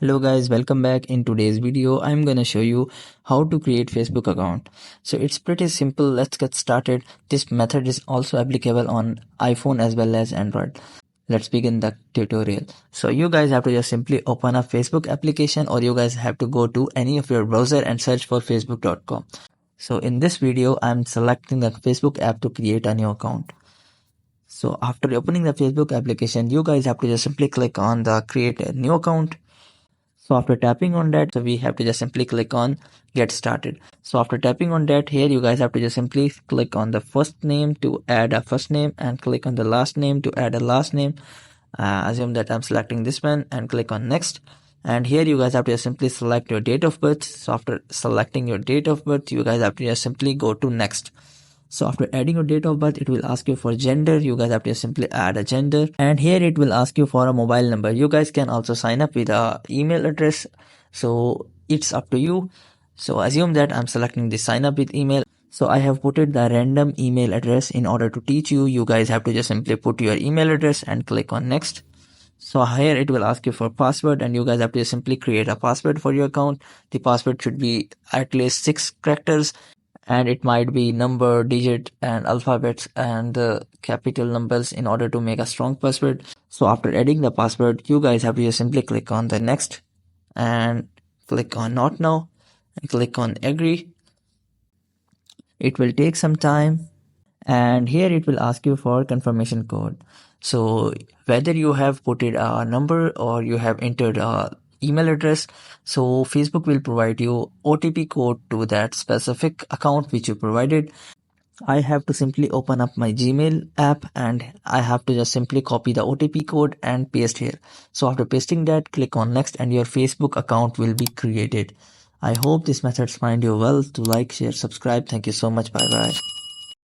Hello guys, welcome back. In today's video I'm gonna show you how to create Facebook account. So it's pretty simple. Let's get started. This method is also applicable on iPhone as well as Android. Let's begin the tutorial. So you guys have to just simply open a Facebook application, or you guys have to go to any of your browser and search for facebook.com. So in this video I'm selecting the Facebook app to create a new account. So after opening the Facebook application, you guys have to just simply click on the create a new account. So after tapping on that, so we have to just simply click on get started. So after tapping on that, here you guys have to just simply click on the first name to add a first name and click on the last name to add a last name. Assume that I'm selecting this one and click on next. And here you guys have to just simply select your date of birth. So after selecting your date of birth, you guys have to just simply go to next. So after adding your date of birth, it will ask you for gender. You guys have to simply add a gender, and here it will ask you for a mobile number. You guys can also sign up with a email address, so it's up to you. So assume that I'm selecting the sign up with email. So I have put it the random email address in order to teach you. You guys have to just simply put your email address and click on next. So here it will ask you for password, and you guys have to simply create a password for your account. The password should be at least 6 characters, and it might be number, digit, and alphabets and capital numbers in order to make a strong password. So after adding the password, you guys have to just simply click on the next and click on not now and click on agree. It will take some time, and here it will ask you for confirmation code. So whether you have put it a number or you have entered a email address, so Facebook will provide you OTP code to that specific account which you provided. I have to simply open up my Gmail app, and I have to just simply copy the OTP code and paste here. So after pasting that, click on next and your Facebook account will be created. I hope this method find you well. To like, share, subscribe. Thank you so much. Bye bye.